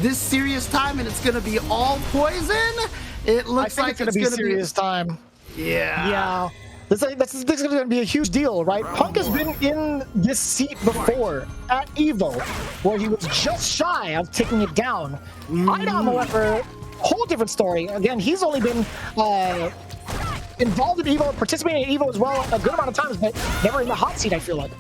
this serious time and it's going to be all poison? It looks like it's going to be serious time. Yeah. Yeah. This is going to be a huge deal, right? Punk has been in this seat before at EVO, where he was just shy of taking it down. iDom, however, whole different story. Again, he's only been involved in EVO, participating in EVO as well a good amount of times, but never in the hot seat, I feel like.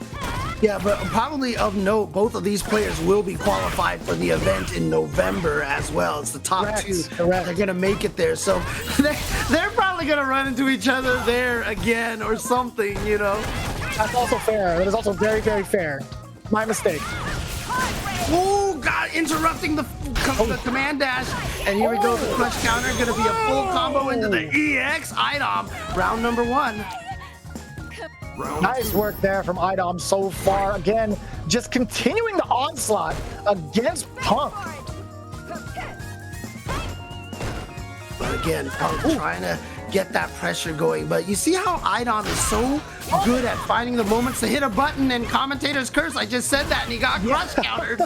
Yeah, but probably of note, both of these players will be qualified for the event in November as well. It's the top two. Correct. They're going to make it there. So they're probably going to run into each other there again or something, you know? That's also fair. That is also very, very fair. My mistake. Oh, God, interrupting the command dash. And here we go, the crush counter. Going to be a full combo into the EX iDom. Round number 1. Nice work there from iDom so far. Again, just continuing the onslaught against Punk. But again, Punk trying to get that pressure going. But you see how iDom is so good at finding the moments to hit a button and commentator's curse. I just said that and he got crush countered.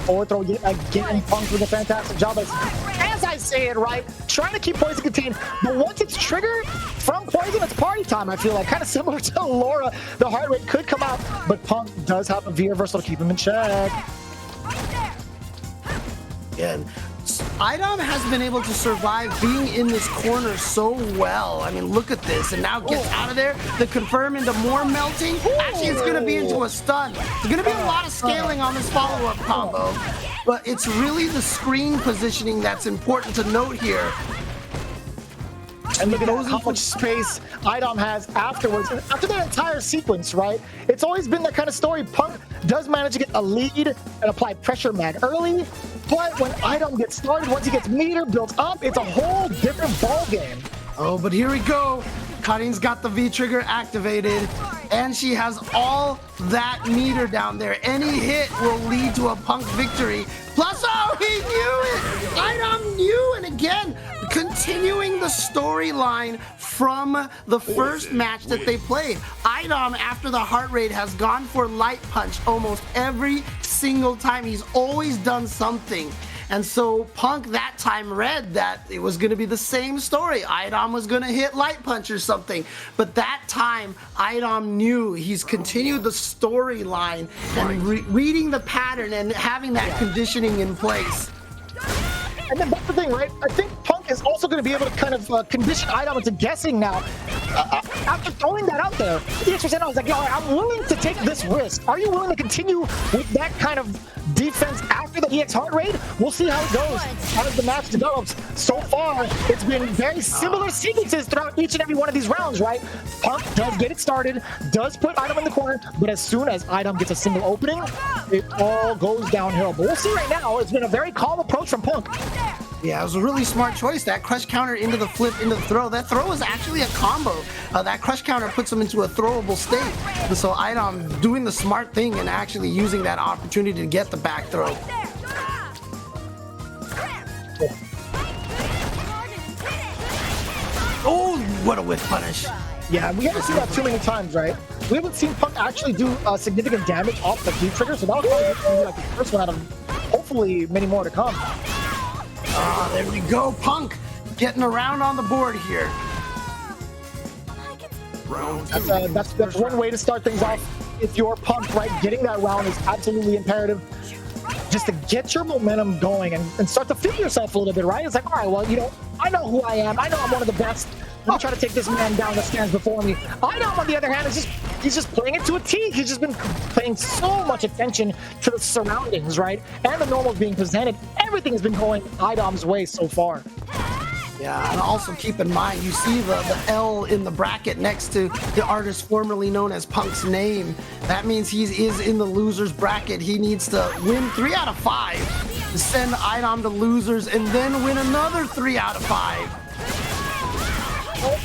Forward throw again. Punk with a fantastic job. As I say it right, trying to keep Poison contained, but once it's triggered from Poison, it's party time, I feel like. Kind of similar to Laura. The heart rate could come out, but Punk does have a V reversal to keep him in check. And iDom has been able to survive being in this corner so well. I mean, look at this. And now gets out of there. The confirm into more melting. Actually, it's going to be into a stun. There's going to be a lot of scaling on this follow-up combo. But it's really the screen positioning that's important to note here. And look at how much space iDom has afterwards. And after that entire sequence, right? It's always been that kind of story. Punk does manage to get a lead and apply pressure mag early. But when iDom gets started, once he gets meter built up, it's a whole different ball game. Oh, but here we go. Karin's got the V-trigger activated, and she has all that meter down there. Any hit will lead to a Punk victory. Plus, oh, he knew it! iDom knew, and again, continuing the storyline from the first match that they played. iDom, after the heart rate, has gone for light punch almost every single time. He's always done something. And so Punk that time read that it was going to be the same story. iDom was going to hit light punch or something. But that time, iDom knew. He's continued the storyline and reading the pattern and having that conditioning in place. And then that's the thing, right? I think Punk is also going to be able to kind of condition iDom into guessing now. After throwing that out there, the EX was like, yo, I'm willing to take this risk. Are you willing to continue with that kind of defense after the EX heart rate? We'll see how it goes as the match develops. So far, it's been very similar sequences throughout each and every one of these rounds, right? Punk does get it started, does put iDom in the corner, but as soon as iDom gets a single opening, it all goes downhill. But we'll see right now. It's been a very calm approach from Punk. Yeah, it was a really smart choice. That crush counter into the flip, into the throw. That throw is actually a combo. That crush counter puts him into a throwable state. And so iDom doing the smart thing and actually using that opportunity to get the back throw. Oh, what a whiff punish. Yeah, we haven't seen that too many times, right? We haven't seen Punk actually do significant damage off the V-trigger, so that was probably like the first one out of hopefully many more to come. There we go, Punk getting around on the board here. That's one way to start things off. If you're Punk, right, getting that round is absolutely imperative. Just to get your momentum going and start to feel yourself a little bit, right? It's like, all right, well, you know, I know who I am. I know I'm one of the best. Let me try to take this man down that stands before me. iDom, on the other hand, he's just playing it to a T. He's just been paying so much attention to the surroundings, right? And the normals being presented. Everything has been going iDom's way so far. Yeah, and also keep in mind, you see the L in the bracket next to the artist formerly known as Punk's name. That means he is in the losers bracket. He needs to win 3 out of 5 to send iDom to losers and then win another 3 out of 5.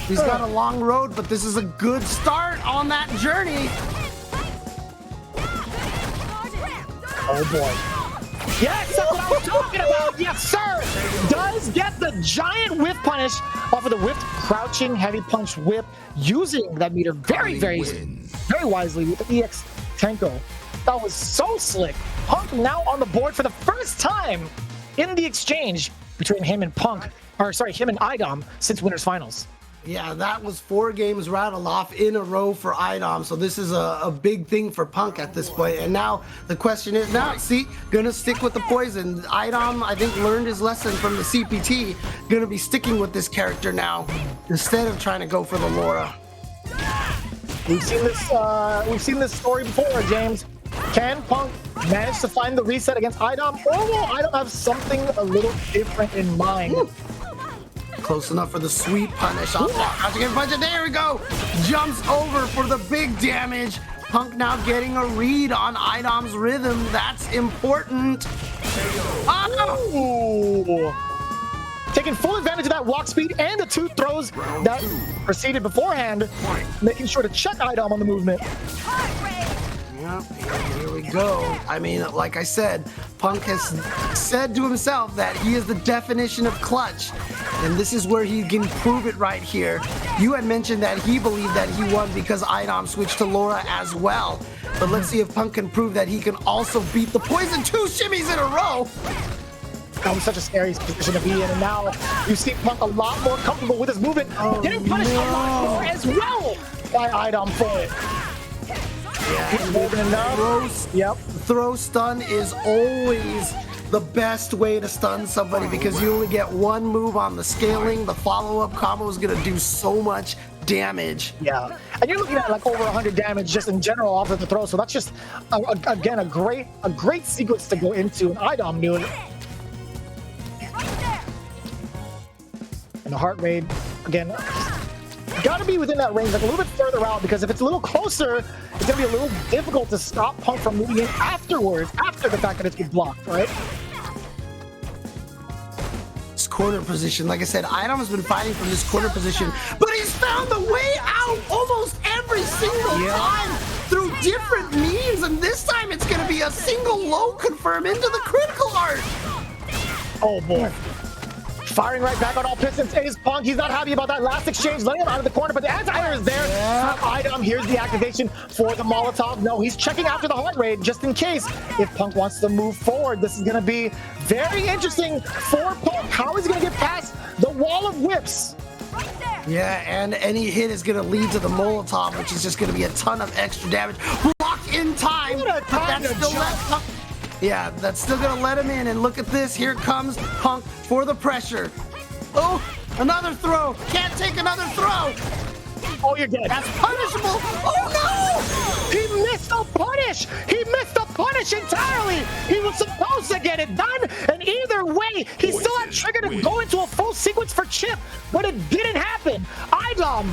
He's got a long road, but this is a good start on that journey. Oh boy. Yes, that's what I was talking about. Yes, sir. Does get the giant whiff punish off of the whipped crouching heavy punch whip, using that meter very wisely with the EX Tenko. That was so slick. Punk Punk now on the board for the first time in the exchange between him and Punk, or sorry, him and iDom since Winners Finals. Yeah, that was 4 games rattled off in a row for iDom, so this is a big thing for Punk at this point. And now the question is, now, see, gonna stick with the poison. iDom, I think, learned his lesson from the CPT, gonna be sticking with this character now, instead of trying to go for the Laura. We've seen this story before, James. Can Punk manage to find the reset against iDom, or will iDom have something a little different in mind? Close enough for the sweet punish off that crouching in punch, and there we go! Jumps over for the big damage. Punk now getting a read on iDom's rhythm. That's important. Oh! Taking full advantage of that walk speed and the 2 throws that preceded beforehand, making sure to check iDom on the movement. Yep, here we go. I mean, like I said, Punk has said to himself that he is the definition of clutch, and this is where he can prove it right here. You had mentioned that he believed that he won because iDom switched to Laura as well, but let's see if Punk can prove that he can also beat the poison 2 shimmies in a row. That was such a scary position to be in, and now you see Punk a lot more comfortable with his movement, getting punished a lot more as well by iDom for it. Yeah, throw stun is always the best way to stun somebody because you only get 1 move on the scaling. The follow-up combo is going to do so much damage. Yeah, and you're looking at like over 100 damage just in general off of the throw, so that's just, again, a great sequence to go into, and iDom knew it. And the heart rate, again, got to be within that range, like a little bit further out, because if it's a little closer, it's going to be a little difficult to stop Punk from moving in afterwards, after the fact that it's been blocked, right? This corner position, like I said, iDom has been fighting from this corner position, but he's found the way out almost every single time through different means, and this time it's going to be a single low confirm into the critical art. Oh boy. Firing right back on all pistons is Punk. He's not happy about that last exchange, letting him out of the corner, but the anti-air is there. iDom, here's the activation for the Molotov. No, he's checking after the heart rate just in case if Punk wants to move forward. This is going to be very interesting for Punk. How is he going to get past the wall of whips? Yeah, and any hit is going to lead to the Molotov, which is just going to be a ton of extra damage. Blocked in time, but that's still left. Yeah, that's still gonna let him in, and look at this. Here comes Punk for the pressure. Oh, another throw. Can't take another throw. Oh, you're dead. That's punishable. Oh, no! He missed the punish. He missed the punish entirely. He was supposed to get it done, and either way, he still had trigger to go into a full sequence for Chip, but it didn't happen. iDom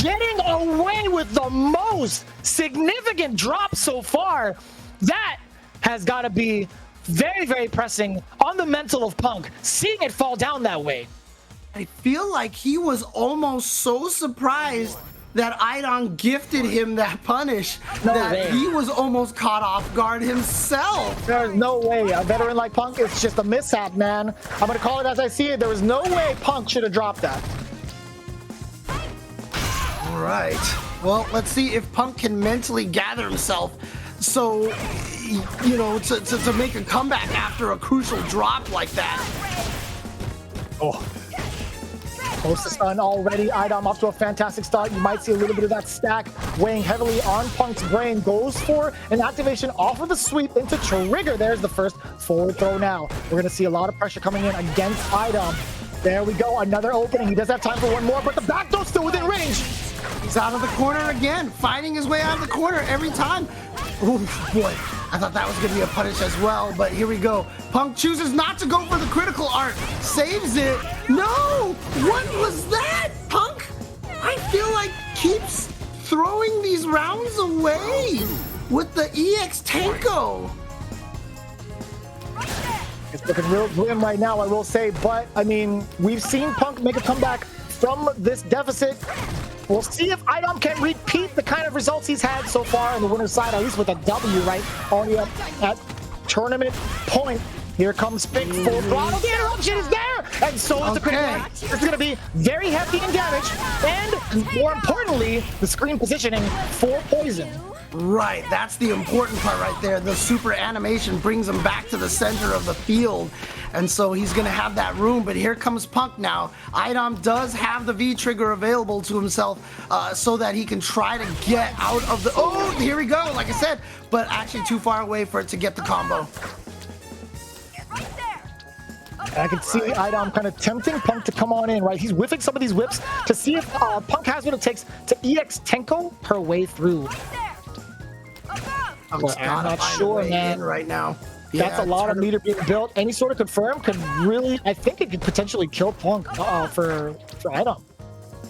getting away with the most significant drop so far. That has got to be very, very pressing on the mental of Punk, seeing it fall down that way. I feel like he was almost so surprised that iDom gifted him that punish that he was almost caught off guard himself. There's no way. A veteran like Punk, it's just a mishap, man. I'm going to call it as I see it. There was no way Punk should have dropped that. All right. Well, let's see if Punk can mentally gather himself. So, you know, to make a comeback after a crucial drop like that. Oh. Close to stun already. iDom off to a fantastic start. You might see a little bit of that stack weighing heavily on Punk's brain. Goes for an activation off of the sweep into trigger. There's the first forward throw now. We're going to see a lot of pressure coming in against iDom. There we go. Another opening. He does have time for one more, but the back throw's still within range. He's out of the corner again, fighting his way out of the corner every time. Oh boy, I thought that was going to be a punish as well, but here we go. Punk chooses not to go for the critical art, saves it. No, what was that? Punk, I feel like keeps throwing these rounds away with the EX Tanko. It's looking real grim right now, I will say, but I mean, we've seen Punk make a comeback from this deficit. We'll see if iDom can repeat the kind of results he's had so far on the winner's side, at least with a W, right? Already up at tournament point. Here comes Fink, full throttle. The interruption is there, and so is the critical. It's going to be very hefty in damage, and more importantly, the screen positioning for poison. Right, that's the important part right there. The super animation brings him back to the center of the field. And so he's going to have that room, but here comes Punk now. iDom does have the V-trigger available to himself so that he can try to get out of the... Oh, here we go, like I said, but actually too far away for it to get the combo. I can see iDom kind of tempting Punk to come on in, right? He's whiffing some of these whips to see if Punk has what it takes to EX Tenko her way through. I'm not sure, man. Right now. That's a lot of meter being built. Any sort of confirm could really, I think it could potentially kill Punk for iDom.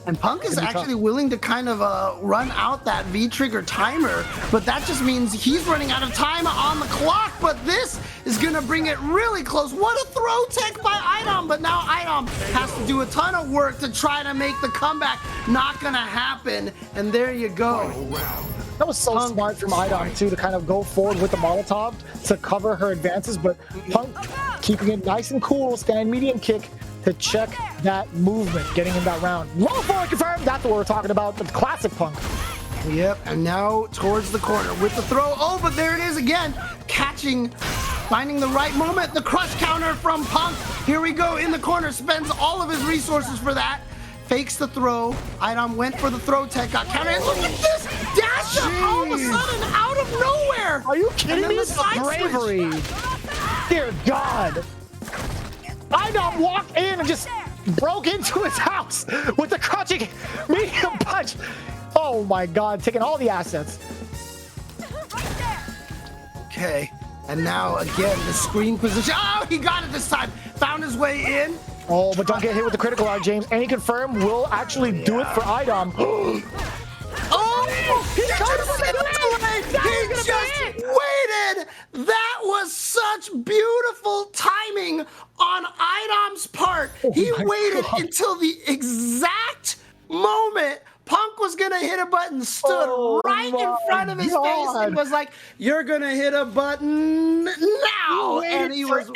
And Punk is actually willing to kind of run out that V-trigger timer, but that just means he's running out of time on the clock, but this is going to bring it really close. What a throw tech by iDom, but now iDom has to do a ton of work to try to make the comeback. Not going to happen, and there you go. That was so smart from iDom, too, to kind of go forward with the Molotov to cover her advances, but Punk keeping it nice and cool, stand medium kick to check that movement, getting in that round. Roll forward confirmed, that's what we're talking about, the classic Punk. Yep, and now towards the corner with the throw. Oh, but there it is again, catching, finding the right moment, the crush counter from Punk. Here we go, in the corner, spends all of his resources for that. Fakes the throw. iDom went for the throw tech, got countered. And look at this! Dash up all of a sudden out of nowhere! Are you kidding me? This is bravery. Dear God. iDom walked in and just broke into his house with the crouching medium punch. Oh my God, taking all the assets. Okay, and now again, the screen position. Oh, he got it this time. Found his way in. Oh, but don't get hit with the critical art, James. Any confirm will actually do it for iDom. Oh, he just waited. That was such beautiful timing on iDom's part. He waited until the exact moment Punk was gonna hit a button, stood right in front of his face and was like, "You're gonna hit a button now," and he was